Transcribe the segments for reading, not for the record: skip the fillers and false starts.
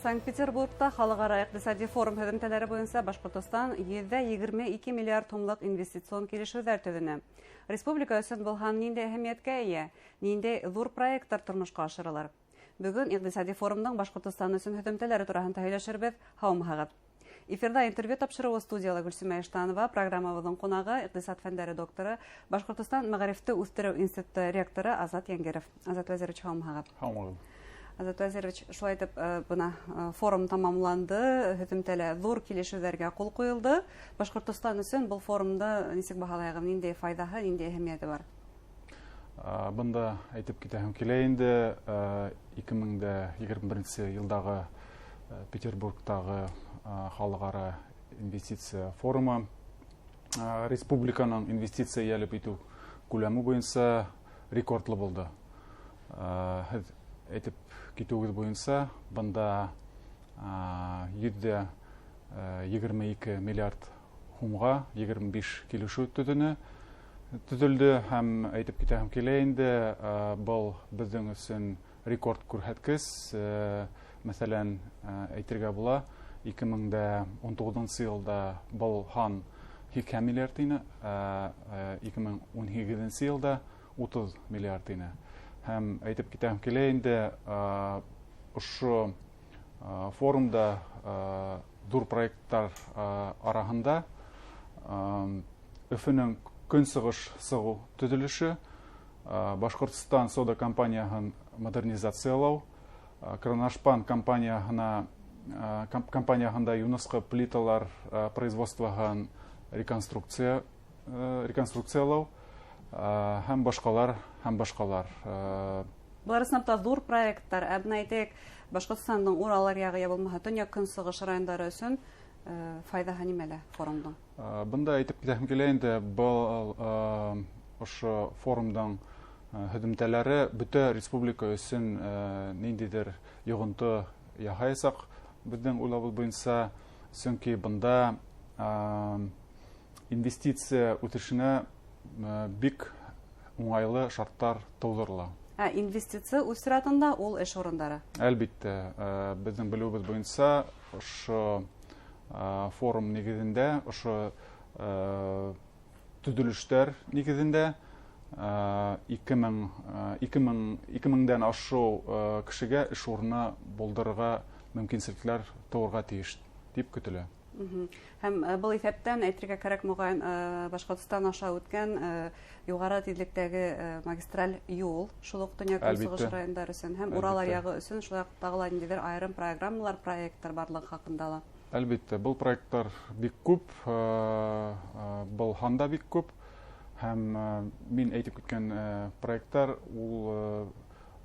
Санкт-Петербургта халыкара икътисади форум һөҙөмтәләре буенча Башҡортостан 122 миллиард һумлык инвестицион килешеүҙәр төҙөнө. Республика өсөн булһан ниндәй әһәмиәткә эйә, ниндәй ҙур проекттар тормошҡа ашырылыр? Бөгөн икътисади форумдың Башҡортостан өсөн һөҙөмтәләре тураһында һөйләшербеҙ. Һаумыһығыҙ. Эфирда интервью тапшырыуы студияла Гөлсөмә Иштанова, программабыҙҙың ҡунағы, иҡтисад фәндәре докторы, Башҡортостан мәғарифты үҫтереү институты ректоры Азат Яңгиров. Азат Вәзирович, һаумыһығыҙ. Һаумыһығыҙ. Азат Вәзирович, шулай итеп, бына форум тамамланды, һөҙөмтәлә ҙур килешеүҙәргә ҡул ҡуйылды. Башҡортостан өсөн был форумды нисек баһалайһығыҙ, ниндәй файҙаһы, ниндәй әһәмиәте бар? Бында әйтеп китәһем килә инде, 2021 йылдағы Петербургтағы халықара инвестиция форумы республиканың инвестиция йәлеп итү күләме буйынса рекордлы булды. Әйтеп китүгеҙ буйынса, бында 122 миллиард һумға 25 килешеү төҙөлдө һәм әйтеп китәһем килә инде, был беҙҙең өсөн рекорд күрһәткес. Мәсәлән, әйтергә була, 2019 йылда был һан 2 миллиард ине, 2018 йылда 30 миллиард ине. Һәм әйтеп китәһем килә инде, ошо форумда ҙур проекттар араһында Өфөнөң көнсығыш сығыу төҙөлөшө, Башҡортостан сода компанияһын модернизациялау, Кронашпан компанияһында юнысҡы плиталар производствоһын реконструкциялау һәм башҡалар. Булар ысынлап ҙур проекттар. Бына әйтәйек, Башҡортостандың Урал аръяғы йә булмаһа Төньяҡ көнсығыш райондары өсөн файҙаһы нимәлә форумдың? Бында әйтеп китәһем килә инде, был ошо форумдың һөҙөмтәләре бөтә республика өсөн ниндейҙер йоғонто яһаясаҡ беҙҙең уйлауыбыҙ буйынса, сөнки бында инвестиция үҫешенә бик уңайлы шарттар тыуҙырыла. Инвестиция үҫтерәтендә ул эш урындары? Әлбиттә, беҙҙең белеүебеҙ буйынса, ошо форум нигеҙендә, ошо төҙөлөштәр нигеҙендә 2000-дән ашыу кешегә эш урыны булдырырға мөмкинселектәр тыуырға тейеш дип көтөлә. Һәм был иҫәптән әйтергә кәрәк, моғайын, Башҡортостан аша үткән юғары тиҙлектәге магистраль юл, шул уҡ Төньяҡ көнсығыш райондары өсөн һәм Урал аръяғы өсөн шулай тағы ла ниндәйҙер айырым программалар, проекттар барлығы хаҡында ла. Әлбиттә, был проекттар бик күп, был һанда бик күп. Һәм мин әйтеп киткән проекттар,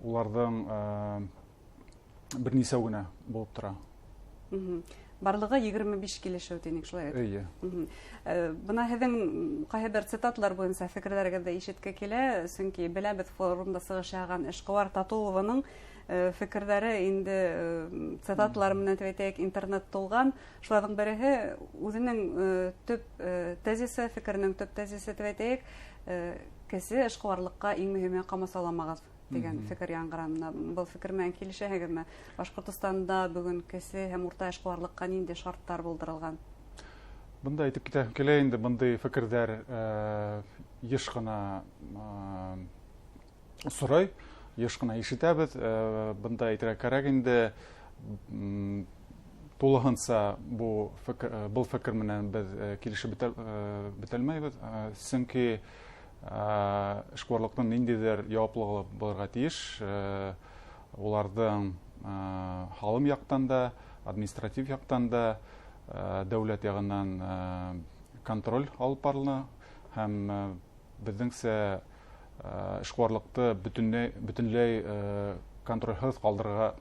уларҙың бер нисәү генә булып тора. Барлығы 25 килешеү тиник, шулай бит? Эйе. Бына һеҙҙең ҡайһы бер цитатлар буйынса фекерҙәрегеҙҙе ишеткә килә, сөнки беләбеҙ, форумда сығыш яһаған Эшҡыуар Татулованың фекерҙәре инде цитатлар менән әйтәйек, интернет тулған. Шуларҙың береһе үҙенең төп тезисы, фекеренең төп тезисы әйтәйек, кесе эшҡыуарлыҡҡа иң мөһиме ҡамасауламағыҙ дигән фекер яңғыраны. Был фекер менән килешәһегеҙме? Башҡортостанда бөгөн кесе һәм урта эшҡыуарлыҡҡа ниндәй шарттар булдырылған? Бында әйтеп китәһем килә инде, бындай фекерҙәр йыш ҡына сорай, йыш ҡына ишетәбеҙ. Бында әйтергә кәрәк инде, тулыһынса был фекер менән беҙ килешеп бөтәлмәйбеҙ, сөнки эшҡыуарлыҡтың ниндәйҙер яуаплылығы булырға тейеш. Уларҙың һалым яҡтан да, административ яҡтан да дәүләт яғынан контроль алып барылына һәм беҙҙеңсә эшҡыуарлыҡты бөтөнләй контролһыҙ ҡалдырырға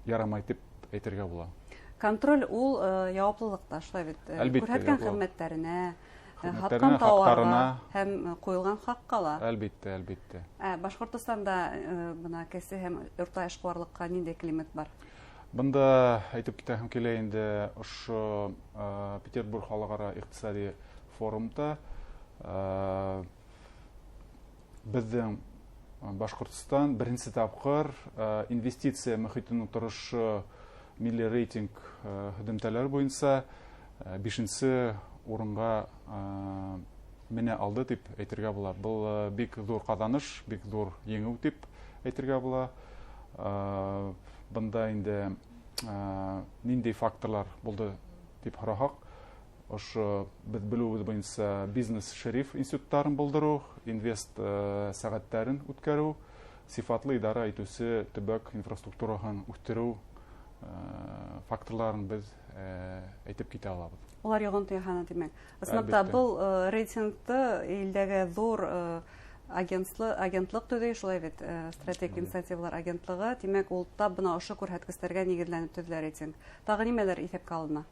ярамай тип әйтергә була. Контроль ул яуаплылыҡта, шулай бит? Күрһәткән хеҙмәттәренә, һатҡан тауарға һәм ҡуйылған хаҡҡа ла? Әлбиттә. Башҡортостанда бына кесе һәм урта эшҡыуарлыҡҡа ниндәй климат бар? Бында әйтеп китәһем килә инде, ошо Петербург халықара иҡтисади форумда беҙҙең Башҡортостан беренсе тапҡыр инвестиция мөхитенең торошы милли рейтинг һөдемтәләре буенча 5нче урынга менә алды дип әйтергә була. Бұл бик зур казаныш, бик зур еңү дип әйтергә була. Бында инде нинди факторлар булды дип һорасак, ошо без белүбез буенча бизнес-шериф институттарын булдыру, инвест сәгатьләрен үткәрү, сифатлы идара итүсе төбәк инфраструктурасын үстерү факторларын без әйтеп китә алабыз. Олар йогынты яһана димәк. Ысынлыкта бұл рейтингты илдәге зур агентлык төзей, шулай бит, стратегик инициативалар агентлыгы, димәк, ул тап бына ошо күрһәткечләргә нигезләнеп төзелә рейтинг. Тагы нимәләр исәпкә алына?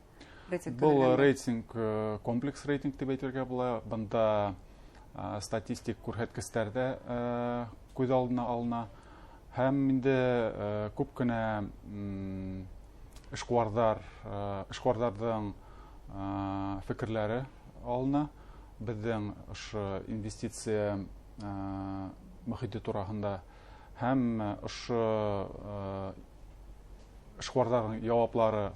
Бұл рейтинг комплекс рейтинг дип әйтергә була. Бында статистик күрһәткечләрдә күз алдына алына. Һәм инде күп кенә эшкуарларның фикерләре алына. Безнең ошо инвестиция мөхите турында һәм ошо эшкуарларның җаваплары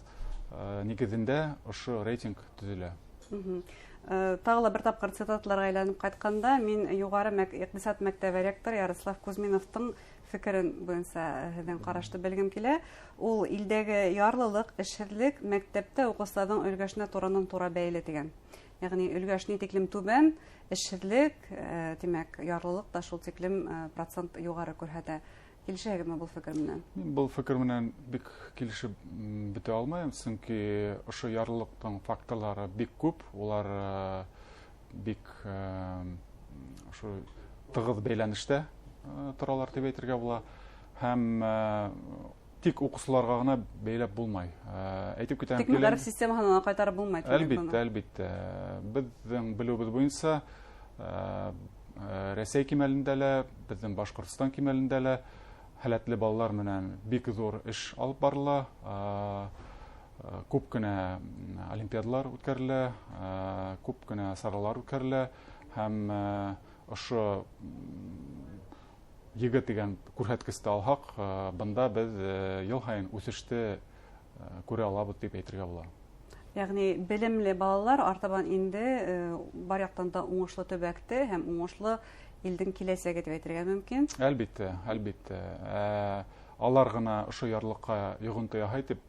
нигезендә ошо рейтинг төзелә. Тагы бер тапкыр цитатларга әйләнеп кайтканда, мин югары икътисад мәктәбе ректоры Ярослав Кузьминовтың фикерен буенча һездән карашты белгем килә. Ул илдәге ярлылык, эшһезлек мәктәптә укучыларның өлгәшенә тураннан-тура бәйле дигән. Ягъни өлгәш ни тиклем түбән, эшһезлек, димәк, ярлылык та шул тиклем процент югары күрһәтә. Килешәгезме бу фикер менән? Мин бу фикер менән бик килешеп бетә алмыйм, чөнки ошо ярлылыктың факторлары бик күп, улар бик ошо тыгыз бәйләнештә торалар дип әйтергә була. Һәм тик укучыларга гына бәйләп булмай. Әйтеп китәм килә. Тик мәгариф системаһына кайтарып булмай. Әлбәттә. Безнең белүбез буенча Рәсәй кимәлендә лә, безнең Башкортстан кимәлендә лә һәләтле балалар менән бик зур эш алып барыла. Күп кенә олимпиадалар үткәрелә, күп кенә саралар үткәрелә һәм ошо егет дигән күрһәткечте алһак, бында без ел һайын үсеште күрә алабыз дип әйтергә була. Ягъни белемле балалар артабан инде бар яктан да уңышлы төбәкте һәм уңышлы илдең киләсәге дип әйтергә мөмкин. Әлбәттә. Алар гына ошо ярлыкка йогынты яһай дип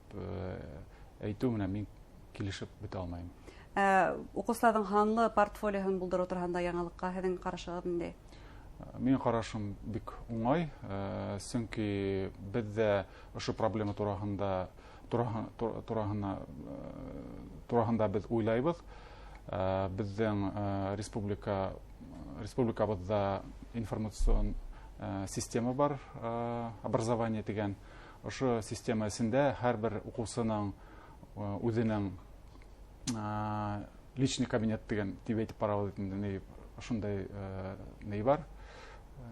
әйтү менән мин килешеп бетә алмыйм. Укучыларның ханлы портфолиоһын булдыру турында яңалыкка һезнең карашыгыз нинди? Мин карашым бик уңай, чөнки бездә ошо проблема турында без уйлайбыз. Безнең республикабызда информацион система бар, образование дигән. Ошо система эчендә һәрбер укучының үзенең личный кабинет дигән дип әйтеп барабыз инде, ошондай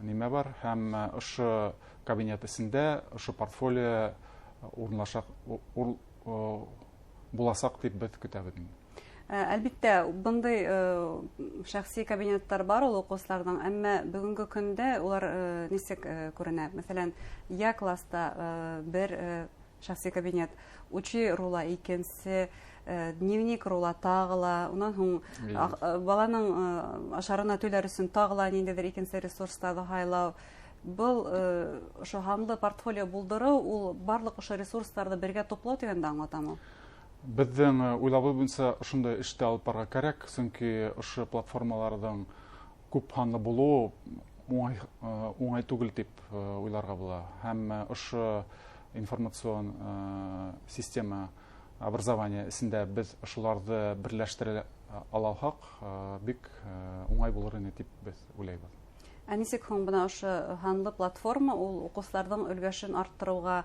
нимә бар һәм ошо кабинет эчендә ошо портфолио буласак дип без көтәбез. Әлбәттә, бындай шәхси кабинеттар бар ул укучыларның, әмма бүгенге көндә улар нисек күренә? Мәсәлән, Я класста бер шәхси кабинет, учи рула икенче, дневник рула тагыла, уннан һуң баланың ашарына түләр өчен тагыла ниндидер икенче ресурсларда хайлау. Бұл ошо ханлы портфолио булдыру, ул барлык ошо ресурсларны бергә топлау дигәндә аңлатамы? Безнең уйлабыз буенча ошондай эштә алып барырга кирәк, чөнки ошо платформаларның күп ханлы булуы уңай түгел дип уйларга була. Һәм ошо информацион система образование эчендә без ошоларны берләштерә алсак, бик уңай булыр иде дип без уйлайбыз. Нисек һуң бына ошо ханлы платформа ул укучыларның өлгәшен арттыруга,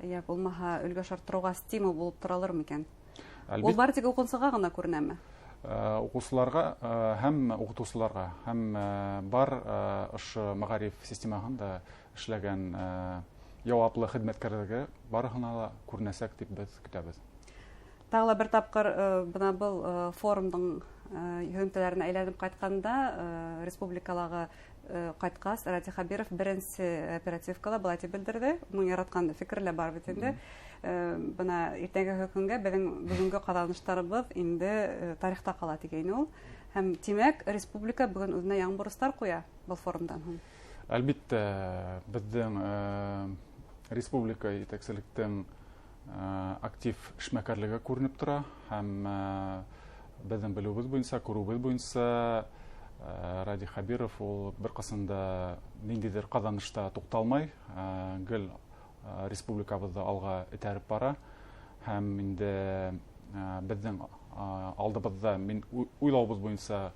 я булмаһа өлгәш арттыруга стимул булып торалыр микән? Ул бар тик укучыга гына күренәме? Укучыларга һәм укытучыларга һәм бар ошо мәгариф системаһында эшләгән җаваплы хезмәткәрләргә барыгына да күренәсәк дип без көтәбез. Тагы бер тапкыр бына бул форумның һөҗүмчеләренә әйләнеп кайтканда, республикаларга кайткас Ради Хабиров беренче оперативкада булай дип белдерде. Моны яраткан фикерләр бар бит инде. бына иртәнге көнгә безнең бүгенге казаныштарыбыз инде тарихта кала дигән ул. Һәм тимәк, республика бүген үзенә яңа бурычлар куя бу форумдан. Әлбәттә, безнең республика итәкчелектән актив эшмәкәрлеге күренеп тора һәм безнең белүбез буенча, күрүбез буенча Ради Хабиров ул бер кысында ниндидер казанышта тукталмай, гел республикабызды алга этәреп бара һәм инде безнең алдыбызда мин уйлаубыз буенча,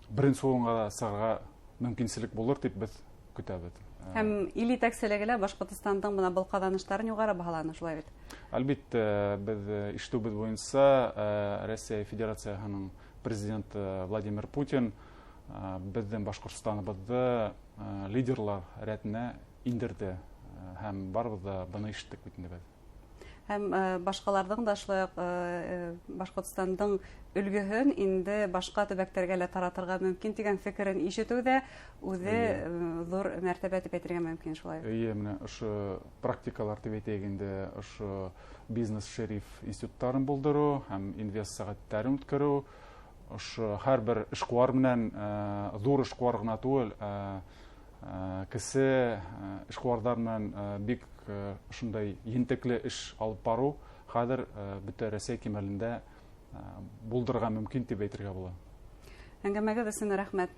беренче урынга сыгарга мөмкинчелек булыр дип без көтәбез. Һәм ил итәкчелеге Башкортостандың бына бу казанышларын югары баһаланы, шулай бит. Әлбәттә, без ишетүбез буенча Россия Федерациясының президенты Владимир Путин безнең Башкортстаныбызды лидерлар рәтенә индерде һәм барыбыз да буны ишеттек бит инде. Һәм башкаларның да шулай Башкортостандың өлгөһен инде башка төбәктәргә дә таратырга мөмкин дигән фикерен ишетү дә үзе зур мәртәбә дип әйтергә мөмкин, шулай. Менә ошо практикалар дип әйтәйек инде, ошо бизнес-шериф институттарын булдыру һәм инвест сәгатьләрен үткәрү, ошо һәрбер эшкуар менән зур эшкуар гына түгел, кесе эшкуарлар менән бик шундай ентекле эш алып бару хәзер бөтен Россия кимәлендә булдырырга мөмкин дип әйтергә була. Әңгәмәгә өчен рәхмәт.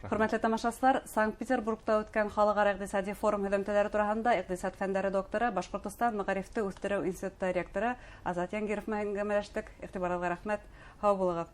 Хөрмәтле тамашачылар, Санкт-Петербургта үткән халыкара икътисади форум һөҗүмтәләре турында икътисад фәннәре докторы, Башкортстан мәгарифте үстерү институты ректоры Азат Янгиров белән әңгәмәләштек. Игътибарыгызга рәхмәт. Һау булыгыз.